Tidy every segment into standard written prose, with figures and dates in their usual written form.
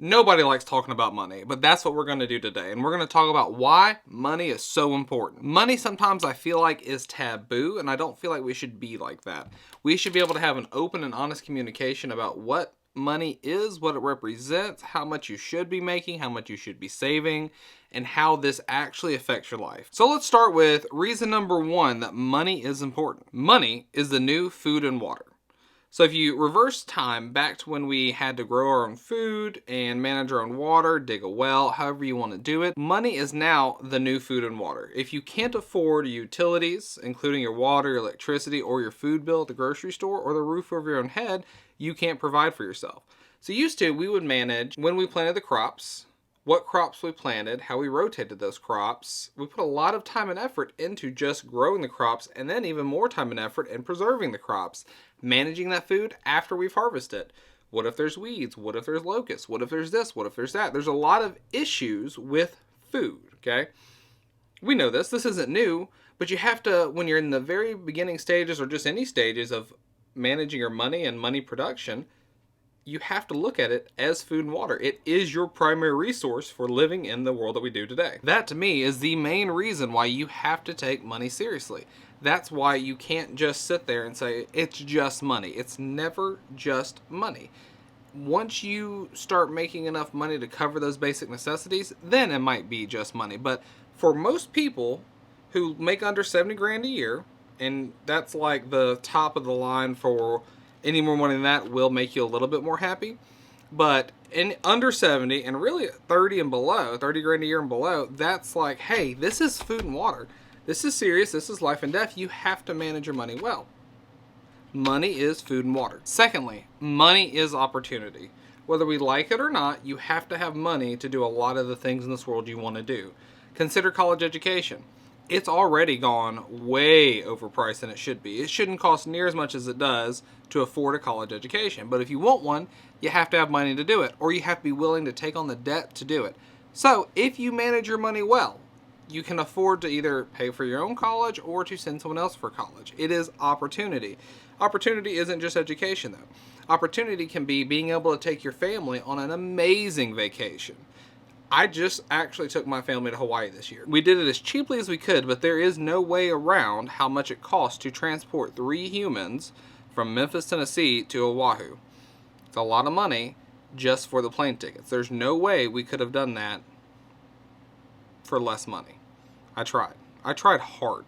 Nobody likes talking about money, but that's what we're going to do today. And we're going to talk about why money is so important. Money sometimes I feel like is taboo, and I don't feel like we should be like that. We should be able to have an open and honest communication about what money is, what it represents, how much you should be making, how much you should be saving, and how this actually affects your life. So let's start with reason number one that money is important. Money is the new food and water. So if you reverse time back to when we had to grow our own food and manage our own water, dig a well, however you want to do it, money is now the new food and water. If you can't afford utilities, including your water, your electricity, or your food bill at the grocery store, or the roof over your own head, you can't provide for yourself. So used to, we would manage when we planted the crops, what crops we planted, how we rotated those crops. We put a lot of time and effort into just growing the crops, and then even more time and effort in preserving the crops, managing that food after we've harvested it. What if there's weeds? What if there's locusts? What if there's this? What if there's that? There's a lot of issues with food, okay? We know this. This isn't new, but you have to, when you're in the very beginning stages or just any stages of managing your money and money production, you have to look at it as food and water. It is your primary resource for living in the world that we do today. That to me is the main reason why you have to take money seriously. That's why you can't just sit there and say, it's just money. It's never just money. Once you start making enough money to cover those basic necessities, then it might be just money. But for most people who make under 70 grand a year, and that's like the top of the line for any more money than that will make you a little bit more happy. But in under 70 and really 30 and below, 30 grand a year and below, that's like, hey, this is food and water. This is serious. This is life and death. You have to manage your money well. Money is food and water. Secondly, money is opportunity. Whether we like it or not, you have to have money to do a lot of the things in this world you want to do. Consider college education. It's already gone way overpriced than it should be. It shouldn't cost near as much as it does to afford a college education. But if you want one, you have to have money to do it, or you have to be willing to take on the debt to do it. So if you manage your money well, you can afford to either pay for your own college or to send someone else for college. It is opportunity. Opportunity isn't just education, though. Opportunity can be being able to take your family on an amazing vacation. I just actually took my family to Hawaii this year. We did it as cheaply as we could, but there is no way around how much it costs to transport 3 humans from Memphis, Tennessee to Oahu. It's a lot of money just for the plane tickets. There's no way we could have done that for less money. I tried hard.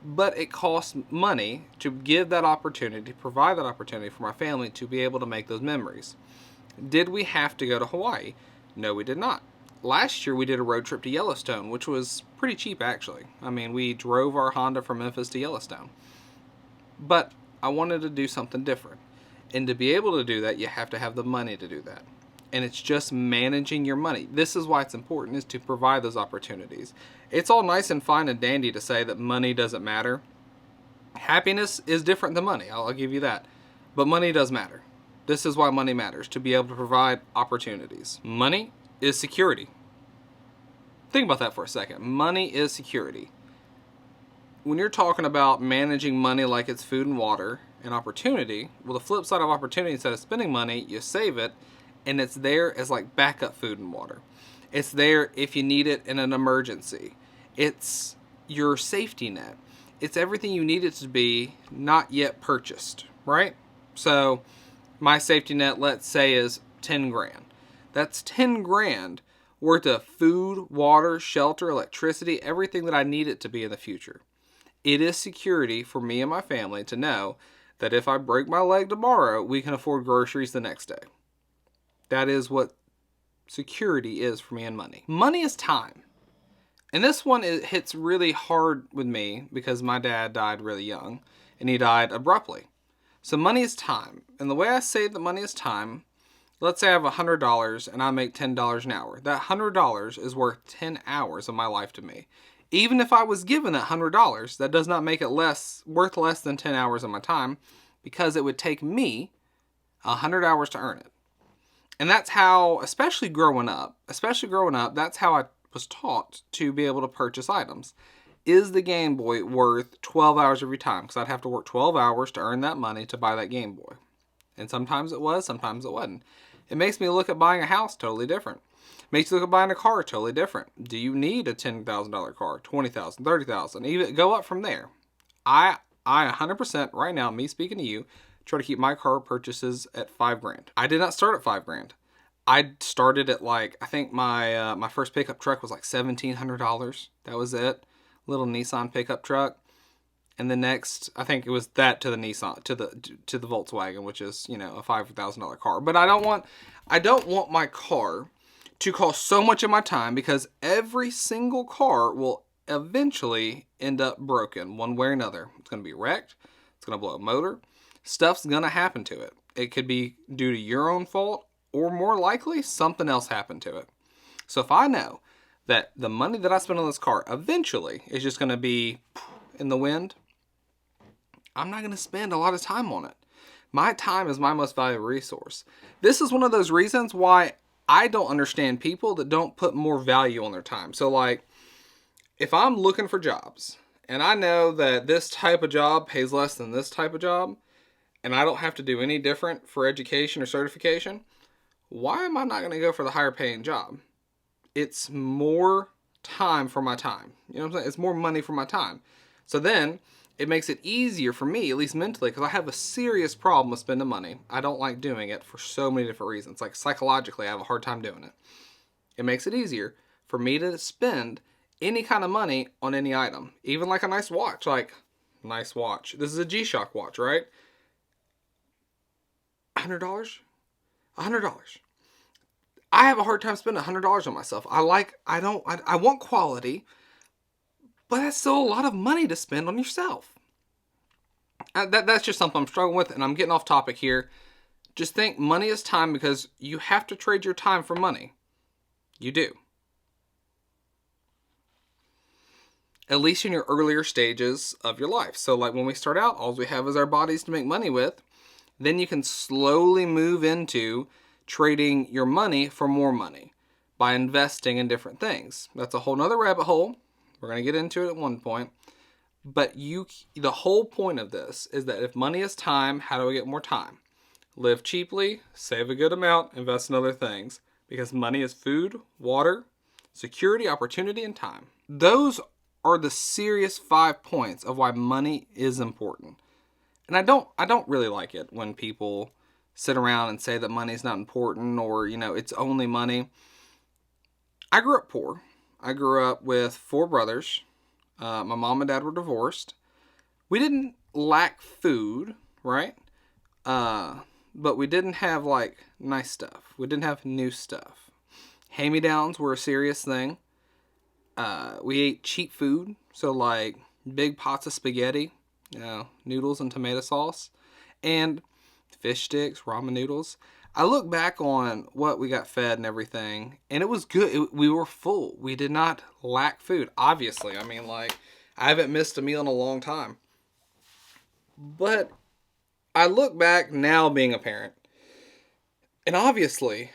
But it costs money to give that opportunity, to provide that opportunity for my family to be able to make those memories. Did we have to go to Hawaii? No, we did not. Last year we did a road trip to Yellowstone, which was pretty cheap actually. I mean, we drove our Honda from Memphis to Yellowstone. But I wanted to do something different. And to be able to do that, you have to have the money to do that. And it's just managing your money. This is why it's important, is to provide those opportunities. It's all nice and fine and dandy to say that money doesn't matter. Happiness is different than money, I'll give you that. But money does matter. This is why money matters, to be able to provide opportunities. Money is security. Think about that for a second. Money is security. When you're talking about managing money like it's food and water and opportunity, well, the flip side of opportunity, instead of spending money, you save it, and it's there as like backup food and water. It's there if you need it in an emergency. It's your safety net. It's everything you need it to be, not yet purchased, right? So my safety net, let's say, is 10 grand. That's 10 grand worth of food, water, shelter, electricity, everything that I need it to be in the future. It is security for me and my family to know that if I break my leg tomorrow, we can afford groceries the next day. That is what security is for me and money. Money is time. And this one, it hits really hard with me because my dad died really young and he died abruptly. So money is time. And the way I say that money is time, let's say I have $100 and I make $10 an hour. That $100 is worth 10 hours of my life to me. Even if I was given that $100, that does not make it worth less than 10 hours of my time, because it would take me 100 hours to earn it. And that's how, especially growing up, that's how I was taught to be able to purchase items. Is the Game Boy worth 12 hours every time? Because I'd have to work 12 hours to earn that money to buy that Game Boy. And sometimes it was, sometimes it wasn't. It makes me look at buying a house totally different. It makes you look at buying a car totally different. Do you need a $10,000 car, $20,000, $30,000? Even go up from there. I 100% right now, me speaking to you, try to keep my car purchases at $5,000. I did not start at $5,000. I started at like, I think my first pickup truck was like $1,700. That was it. Little Nissan pickup truck. And the next, I think it was that to the Nissan, to the Volkswagen, which is, you know, a $5,000 car. But I don't want my car to cost so much of my time, because every single car will eventually end up broken one way or another. It's going to be wrecked. It's going to blow a motor. Stuff's going to happen to it. It could be due to your own fault, or more likely, something else happened to it. So if I know that the money that I spend on this car eventually is just going to be in the wind, I'm not going to spend a lot of time on it. My time is my most valuable resource. This is one of those reasons why I don't understand people that don't put more value on their time. So like, if I'm looking for jobs and I know that this type of job pays less than this type of job, and I don't have to do any different for education or certification, why am I not going to go for the higher paying job? It's more time for my time. You know what I'm saying? It's more money for my time. So then it makes it easier for me, at least mentally, because I have a serious problem with spending money. I don't like doing it for so many different reasons. Like psychologically, I have a hard time doing it. It makes it easier for me to spend any kind of money on any item. Even like a nice watch. Like, nice watch. This is a G-Shock watch, right? $100? $100. I have a hard time spending $100 on myself. I want quality, but that's still a lot of money to spend on yourself. That's just something I'm struggling with, and I'm getting off topic here. Just think money is time, because you have to trade your time for money. You do. At least in your earlier stages of your life. So like when we start out, all we have is our bodies to make money with. Then you can slowly move into trading your money for more money by investing in different things. That's a whole nother rabbit hole. We're going to get into it at one point. But the whole point of this is that if money is time, how do we get more time? Live cheaply, save a good amount, invest in other things. Because money is food, water, security, opportunity, and time. Those are the serious 5 points of why money is important. And I don't really like it when people sit around and say that money is not important, or, you know, it's only money. I grew up poor. I grew up with 4 brothers. My mom and dad were divorced. We didn't lack food, right? But we didn't have like nice stuff. We didn't have new stuff. Hand-me-downs were a serious thing. We ate cheap food. So like big pots of spaghetti, you know, noodles and tomato sauce, and fish sticks, ramen noodles. I look back on what we got fed and everything, and it was good. We were full. We did not lack food, obviously. I mean, like, I haven't missed a meal in a long time. But I look back now being a parent, and obviously,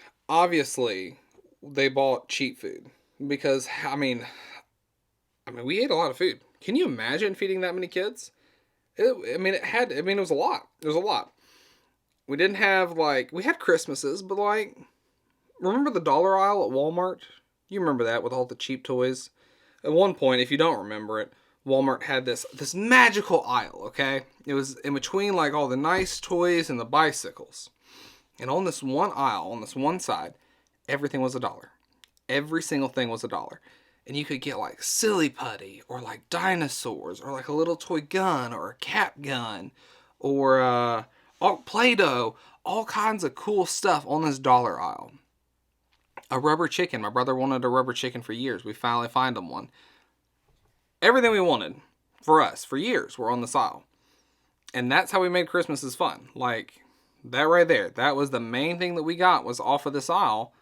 they bought cheap food. Because, I mean, we ate a lot of food. Can you imagine feeding that many kids? It was a lot. It was a lot. We didn't have, like, we had Christmases, but, like, remember the dollar aisle at Walmart? You remember that with all the cheap toys? At one point, if you don't remember it, Walmart had this magical aisle, okay? It was in between, like, all the nice toys and the bicycles. And on this one aisle, on this one side, everything was $1. Every single thing was $1. And you could get, like, silly putty, or, like, dinosaurs, or, like, a little toy gun, or a cap gun, or, Play-Doh, all kinds of cool stuff on this dollar aisle. A rubber chicken. My brother wanted a rubber chicken for years. We finally found him one. Everything we wanted for us for years were on this aisle. And that's how we made Christmases fun. Like, that right there. That was the main thing that we got, was off of this aisle,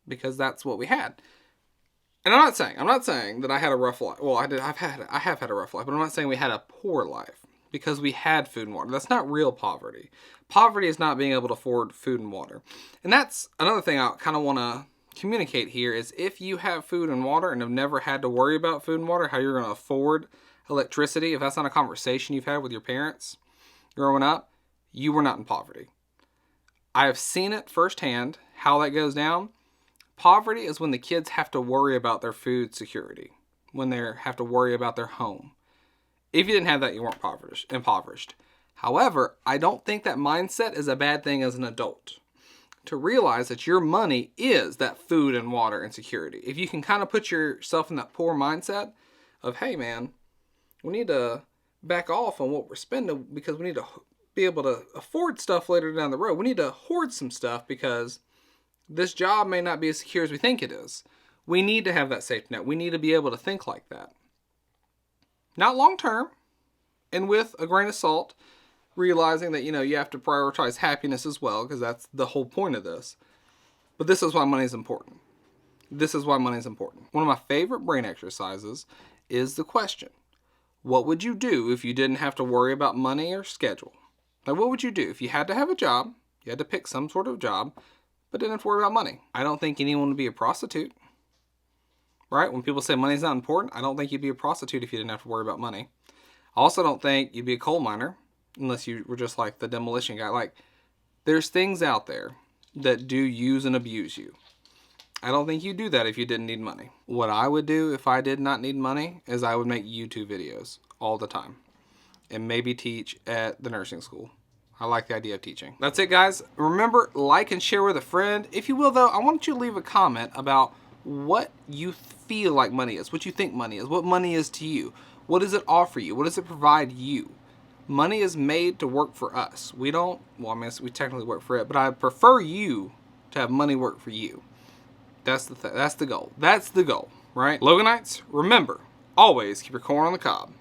because that's what we had. And I'm not saying that I had a rough life. Well, I have had a rough life, but I'm not saying we had a poor life. Because we had food and water. That's not real poverty. Poverty is not being able to afford food and water. And that's another thing I kind of want to communicate here, is if you have food and water and have never had to worry about food and water, how you're going to afford electricity, if that's not a conversation you've had with your parents growing up, you were not in poverty. I have seen it firsthand how that goes down. Poverty is when the kids have to worry about their food security, when they have to worry about their home. If you didn't have that, you weren't impoverished. However, I don't think that mindset is a bad thing as an adult. To realize that your money is that food and water and security. If you can kind of put yourself in that poor mindset of, hey man, we need to back off on what we're spending because we need to be able to afford stuff later down the road. We need to hoard some stuff because this job may not be as secure as we think it is. We need to have that safety net. We need to be able to think like that. Not long term, and with a grain of salt, realizing that, you have to prioritize happiness as well, because that's the whole point of this. But this is why money is important. This is why money is important. One of my favorite brain exercises is the question, what would you do if you didn't have to worry about money or schedule? Like, what would you do if you had to have a job, you had to pick some sort of job, but didn't have to worry about money? I don't think anyone would be a prostitute. Right? When people say money's not important, I don't think you'd be a prostitute if you didn't have to worry about money. I also don't think you'd be a coal miner unless you were just like the demolition guy. Like, there's things out there that do use and abuse you. I don't think you'd do that if you didn't need money. What I would do if I did not need money is I would make YouTube videos all the time and maybe teach at the nursing school. I like the idea of teaching. That's it, guys. Remember, like and share with a friend. If you will, though, I want you to leave a comment about what you feel like money is, what you think money is, what money is to you. What does it offer you? What does it provide you? Money is made to work for us. We don't, well, I mean, we technically work for it, but I prefer you to have money work for you. That's the goal. That's the goal, right? Loganites, remember, always keep your corn on the cob.